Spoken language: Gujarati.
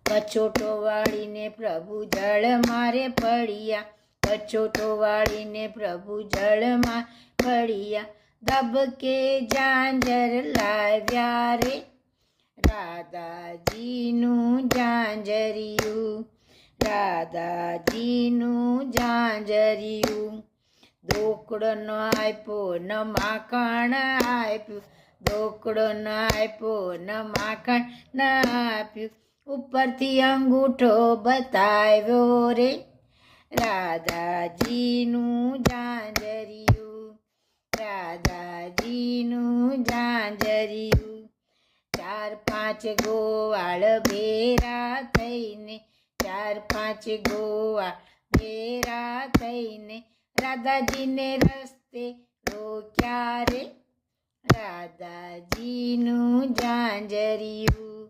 કચોટો વાળીને પ્રભુ જળ મારે પડ્યા, કચોટો વાળીને પ્રભુ જળમાં પડ્યા. દબકે ઝાંઝર લાવ્યા રે રાધાજીનું ઝાંઝરિયું, રાધાજીનું ઝાંઝરિયું. દોકડો ન આપ્યો ન માખણ આપ્યું, દોકડો ન આપ્યો ન માખણ ન આપ્યું. ઉપરથી અંગૂઠો બતાવ્યો રે રાધાજીનું ઝાંઝરિયું, રાધાજીનું ઝાંઝરિયું. 4-5 ગોવાળ ભેરા થઈને, 4-5 ગોવાળ ભેરા થઈને રાધાજીને રસ્તે રોક્યા રે રાધાજીનું ઝાંઝરિયું,